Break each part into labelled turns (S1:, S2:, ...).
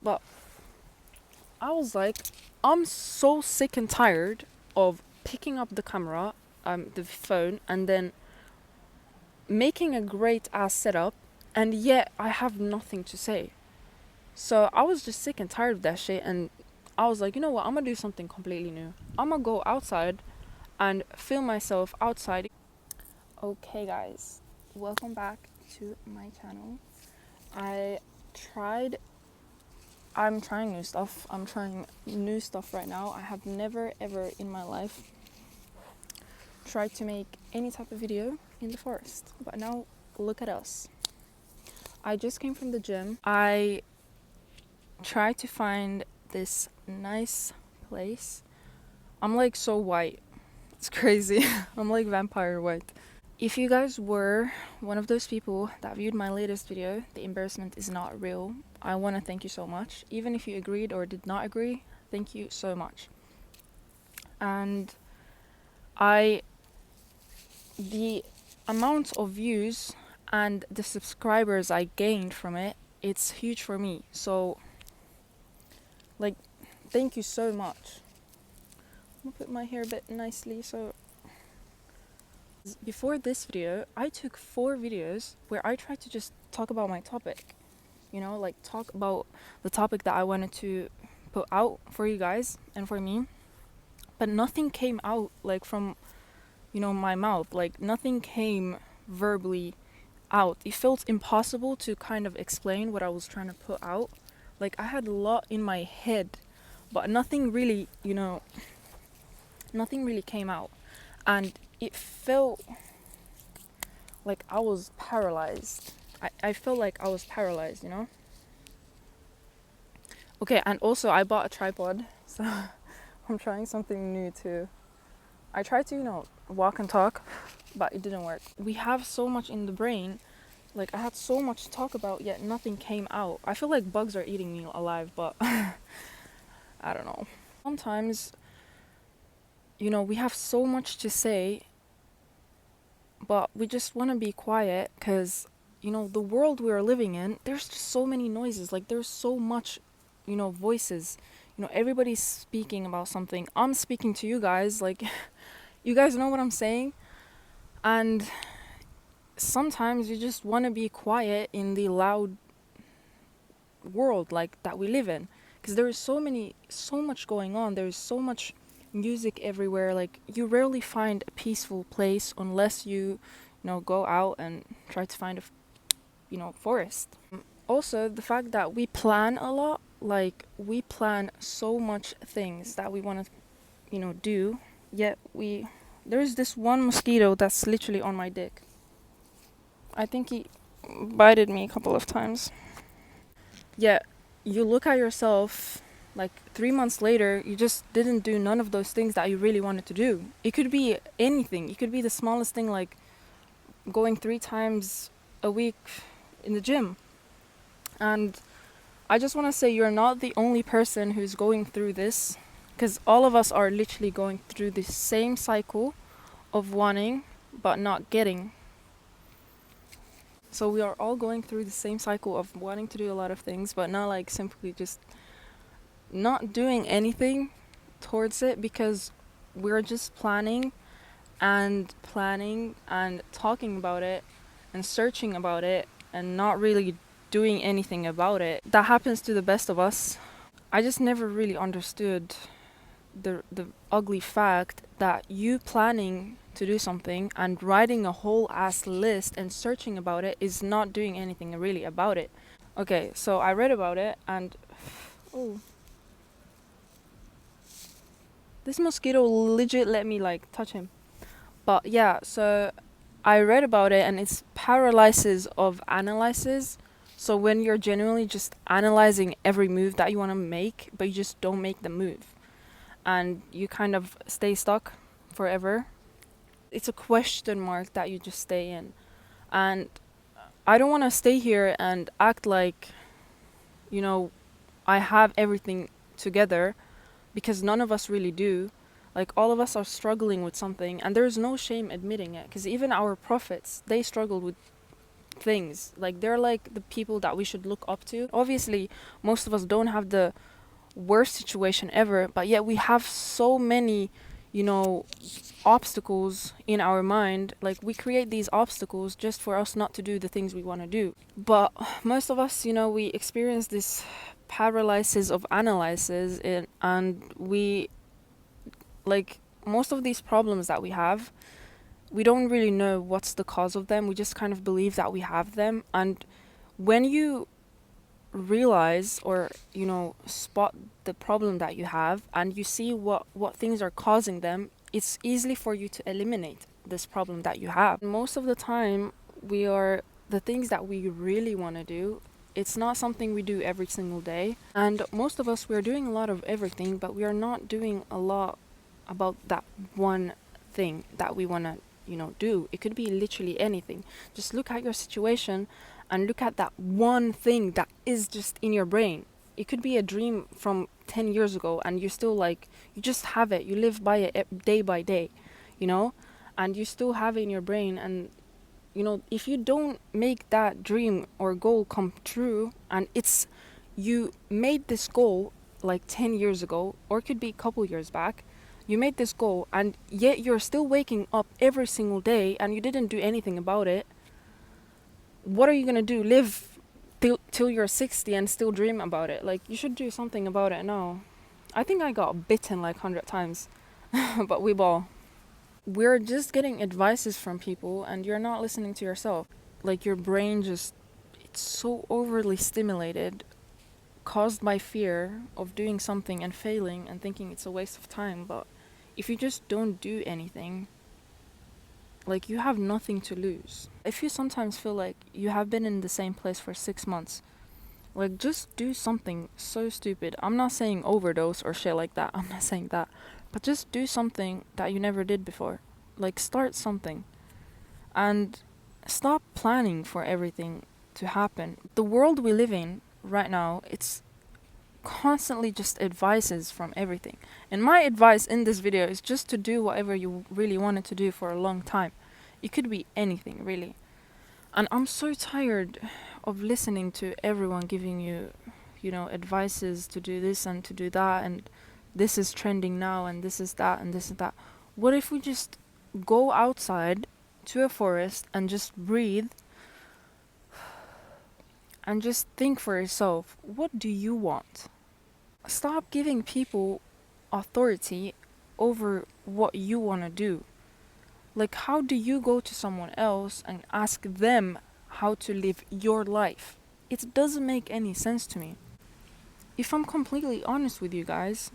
S1: But I was like, I'm so sick and tired of picking up the camera, the phone, and then making a great ass setup, and yet I have nothing to say. So I was just sick and tired of that shit, and I was like, you know what, I'm gonna do something completely new. I'm gonna go outside and film myself outside. Okay guys, welcome back to my channel. I'm trying new stuff. I'm trying new stuff right now. I have never ever in my life tried to make any type of video in the forest. But now look at us. I just came from the gym. I tried to find this nice place. I'm like so white. It's crazy. I'm like vampire white. If you guys were one of those people that viewed my latest video, the embarrassment is not real, I want to thank you so much. Even if you agreed or did not agree, thank you so much. And the amount of views and the subscribers I gained from it, it's huge for me. So, like, thank you so much. I'm gonna put my hair a bit nicely. So, before this video, I took 4 videos where I tried to just talk about my topic. You know, like talk about the topic that I wanted to put out for you guys and for me. But nothing came out like from, you know, my mouth. Like nothing came verbally out. It felt impossible to kind of explain what I was trying to put out. Like I had a lot in my head, but nothing really, you know, nothing really came out. And it felt like I was paralyzed. I felt like I was paralyzed, you know? Okay, and also I bought a tripod, so I'm trying something new too. I tried to, you know, walk and talk, but it didn't work. We have so much in the brain. Like, I had so much to talk about, yet nothing came out. I feel like bugs are eating me alive, but I don't know. Sometimes, you know, we have so much to say, but we just want to be quiet because, you know, the world we are living in, there's just so many noises. Like, there's so much, you know, voices. You know, everybody's speaking about something. I'm speaking to you guys. Like, you guys know what I'm saying? And sometimes you just want to be quiet in the loud world like that we live in, because there is so much going on. There's so much music everywhere. Like, you rarely find a peaceful place unless you know, go out and try to find a, you know, forest. Also, the fact that we plan a lot, like we plan so much things that we want to, you know, do, yet there's this one mosquito that's literally on my dick. I think he bited me a couple of times. Yeah, you look at yourself like 3 months later, you just didn't do none of those things that you really wanted to do. It could be anything. It could be the smallest thing, like going 3 times a week in the gym. And I just want to say you're not the only person who's going through this, because all of us are literally going through the same cycle of wanting but not getting. So we are all going through the same cycle of wanting to do a lot of things, but not like simply just not doing anything towards it, because we're just planning and talking about it and searching about it and not really doing anything about it. That happens to the best of us. I just never really understood the ugly fact that you planning to do something and writing a whole ass list and searching about it is not doing anything really about it. Okay, so I read about it, and oh, this mosquito legit let me like touch him. But yeah, so I read about it, and it's paralysis of analysis. So when you're genuinely just analyzing every move that you want to make, but you just don't make the move, and you kind of stay stuck forever. It's a question mark that you just stay in. And I don't want to stay here and act like, you know, I have everything together, because none of us really do. Like, all of us are struggling with something, and there's no shame admitting it, because even our prophets, they struggled with things. Like, they're like the people that we should look up to. Obviously, most of us don't have the worst situation ever, but yet we have so many, you know, obstacles in our mind. Like, we create these obstacles just for us not to do the things we want to do. But most of us, you know, we experience this paralysis of analysis, and we, like, most of these problems that we have, we don't really know what's the cause of them. We just kind of believe that we have them. And when you realize, or, you know, spot the problem that you have, and you see what things are causing them, it's easily for you to eliminate this problem that you have. Most of the time, the things that we really want to do, it's not something we do every single day. And most of us, we're doing a lot of everything, but we are not doing a lot about that one thing that we want to, you know, do. It could be literally anything. Just look at your situation and look at that one thing that is just in your brain. It could be a dream from 10 years ago, and you still, like, you just have it. You live by it day by day, you know, and you still have it in your brain. And, you know, if you don't make that dream or goal come true, and you made this goal like 10 years ago, or it could be a couple years back, you made this goal, and yet you're still waking up every single day and you didn't do anything about it, what are you going to do? Live till you're 60 and still dream about it? Like, you should do something about it now. I think I got bitten like 100 times, but we're just getting advices from people, and you're not listening to yourself. Like, your brain it's so overly stimulated, caused by fear of doing something and failing and thinking it's a waste of time. But if you just don't do anything, like, you have nothing to lose. If you sometimes feel like you have been in the same place for 6 months, like, just do something so stupid. I'm not saying overdose or shit like that. I'm not saying that. But just do something that you never did before. Like, start something. And stop planning for everything to happen. The world we live in right now, it's constantly just advices from everything. And my advice in this video is just to do whatever you really wanted to do for a long time. It could be anything, really. And I'm so tired of listening to everyone giving you, you know, advices to do this and to do that, and this is trending now, and this is that, and this is that. What if we just go outside to a forest and just breathe and just think for yourself, what do you want? Stop giving people authority over what you want to do. Like, how do you go to someone else and ask them how to live your life? It doesn't make any sense to me. If I'm completely honest with you guys,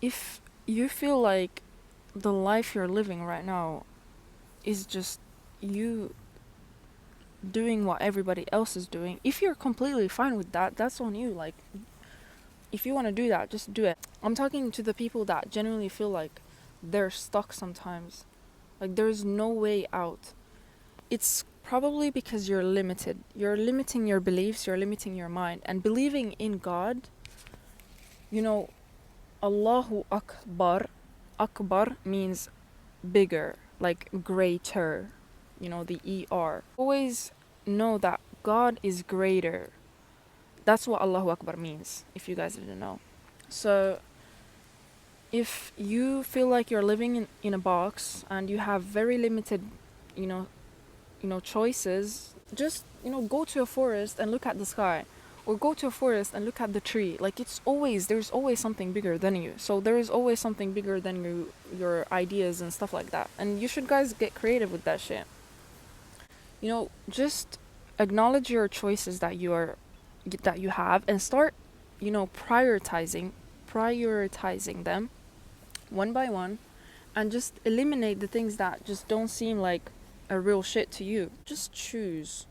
S1: if you feel like the life you're living right now is just you doing what everybody else is doing, if you're completely fine with that, that's on you. Like, if you want to do that, just do it. I'm talking to the people that genuinely feel like they're stuck sometimes. Like, there's no way out. It's probably because you're limited. You're limiting your beliefs, you're limiting your mind. And believing in God, you know, Allahu Akbar. Akbar means bigger, like greater, you know, the ER. Always know that God is greater. That's what Allahu Akbar means, if you guys didn't know. So if you feel like you're living in a box and you have very limited, you know, choices, just, you know, go to a forest and look at the sky, or go to a forest and look at the tree. Like, there's always something bigger than you. So there is always something bigger than your ideas and stuff like that. And you should, guys, get creative with that shit. You know, just acknowledge your choices that you have, and start, you know, prioritizing them one by one, and just eliminate the things that just don't seem like a real shit to you. Just choose.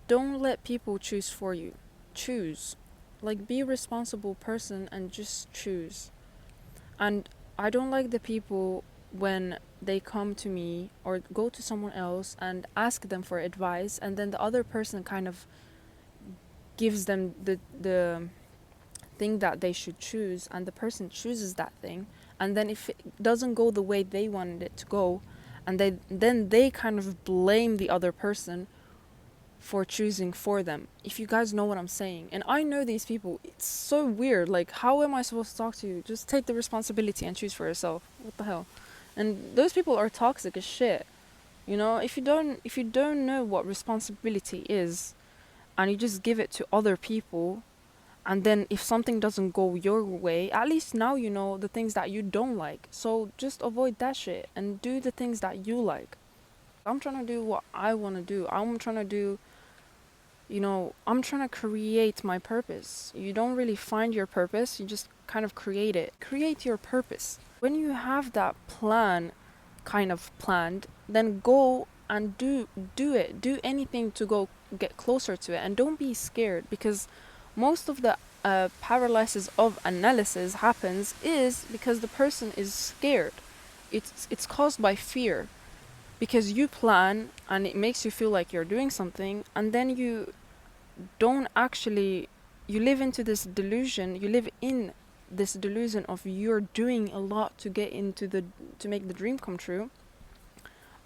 S1: Don't let people choose for you. Choose. Like, be a responsible person and just choose. And I don't like the people when they come to me or go to someone else and ask them for advice, and then the other person kind of gives them the thing that they should choose, and the person chooses that thing, and then if it doesn't go the way they wanted it to go, and they kind of blame the other person for choosing for them, if you guys know what I'm saying. And I know these people, it's so weird. Like, how am I supposed to talk to you? Just take the responsibility and choose for yourself. What the hell? And those people are toxic as shit. You know, if you don't know what responsibility is, and you just give it to other people, and then if something doesn't go your way, at least now you know the things that you don't like. So just avoid that shit and do the things that you like. I'm trying to do what I want to do. I'm trying to do, I'm trying to create my purpose. You don't really find your purpose, you just kind of create it. Create your purpose. When you have that plan kind of planned, then go and do it. Do anything to go get closer to it, and don't be scared, because most of the paralysis of analysis happens is because the person is scared. It's caused by fear, because you plan and it makes you feel like you're doing something, and then you don't actually, you live into this delusion, you live in this delusion of you're doing a lot to get into to make the dream come true,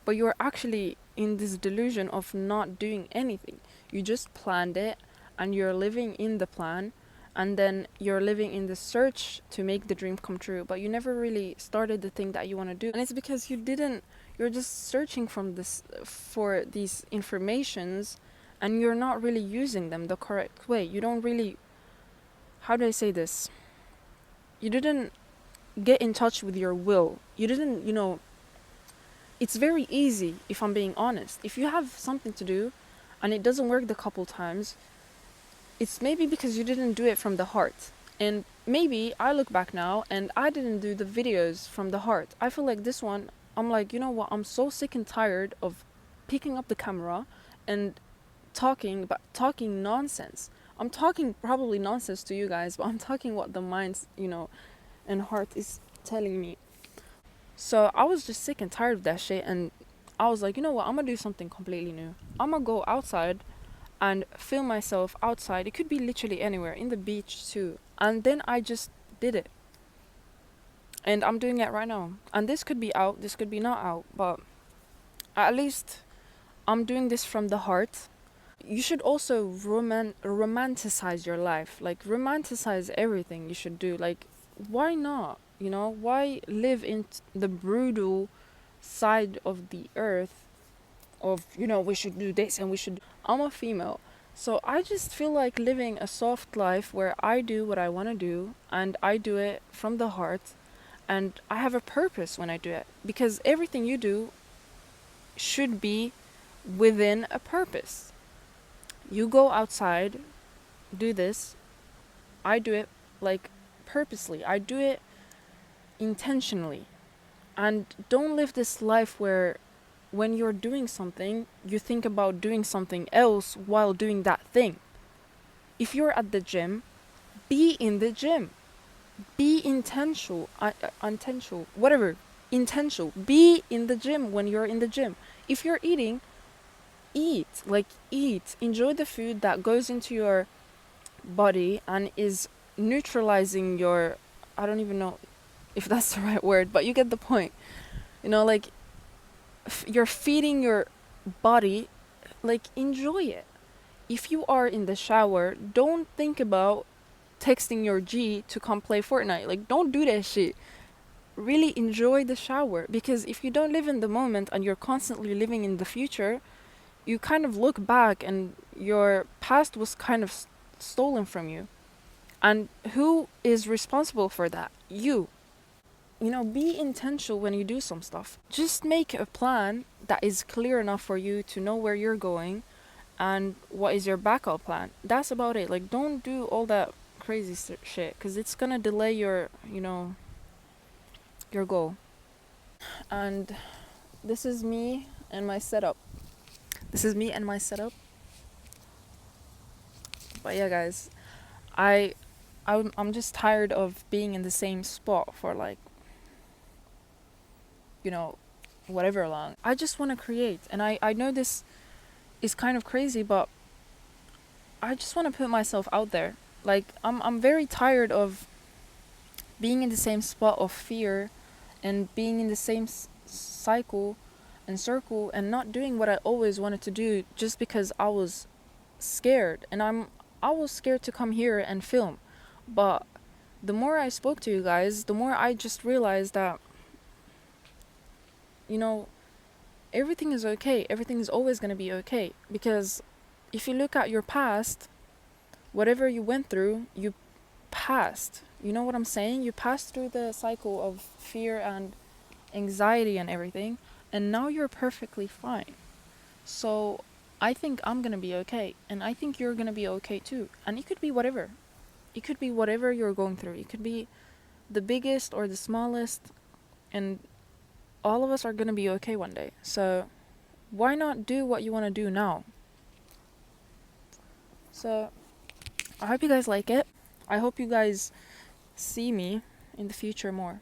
S1: but you're actually in this delusion of not doing anything. You just planned it and you're living in the plan, and then you're living in the search to make the dream come true, but you never really started the thing that you want to do. And it's because you're just searching for these informations, and you're not really using them the correct way. You don't really, how do I say this? You didn't get in touch with your will. You didn't, it's very easy, if I'm being honest. If you have something to do and it doesn't work the couple times, it's maybe because you didn't do it from the heart. And maybe I look back now and I didn't do the videos from the heart. I feel like this one, I'm like, you know what? I'm so sick and tired of picking up the camera and talking nonsense. I'm talking probably nonsense to you guys, but I'm talking what the mind, and heart is telling me. So I was just sick and tired of that shit, and I was like, you know what? I'm gonna do something completely new. I'm gonna go outside and film myself outside. It could be literally anywhere, in the beach too. And then I just did it. And I'm doing it right now. And this could be out, this could be not out, but at least I'm doing this from the heart. You should also romanticize your life. Like, romanticize everything you should do. Like, why not? Why live in the brutal side of the earth of, we should do this and we should. I'm a female, so I just feel like living a soft life where I do what I want to do, and I do it from the heart, and I have a purpose when I do it, because everything you do should be within a purpose. You go outside, do this. I do it like purposely. I do it intentionally. And don't live this life where when you're doing something, you think about doing something else while doing that thing. If you're at the gym, be in the gym. Be intentional, intentional. Be in the gym when you're in the gym. If you're eating, eat. Enjoy the food that goes into your body and is neutralizing your, I don't even know if that's the right word, but you get the point. You're feeding your body. Enjoy it. If you are in the shower, don't think about texting your G to come play Fortnite. Don't do that shit. Really enjoy the shower, because if you don't live in the moment and you're constantly living in the future, you kind of look back and your past was kind of stolen from you. And who is responsible for that? You. Be intentional when you do some stuff. Just make a plan that is clear enough for you to know where you're going and what is your backup plan. That's about it. Don't do all that crazy shit, because it's gonna delay your goal. And this is me and my setup. But yeah, guys, I'm just tired of being in the same spot for whatever long. I just want to create, and I know this is kind of crazy, but I just want to put myself out there. I'm very tired of being in the same spot of fear and being in the same cycle in circle and not doing what I always wanted to do just because I was scared. And I was scared to come here and film. But the more I spoke to you guys, the more I just realized that, you know, everything is okay. Everything is always going to be okay. Because if you look at your past, whatever you went through, you passed. You know what I'm saying? You passed through the cycle of fear and anxiety and everything, and now you're perfectly fine. So I think I'm going to be okay, and I think you're going to be okay too. And it could be whatever. It could be whatever you're going through. It could be the biggest or the smallest, and all of us are going to be okay one day. So why not do what you want to do now? So I hope you guys like it. I hope you guys see me in the future more.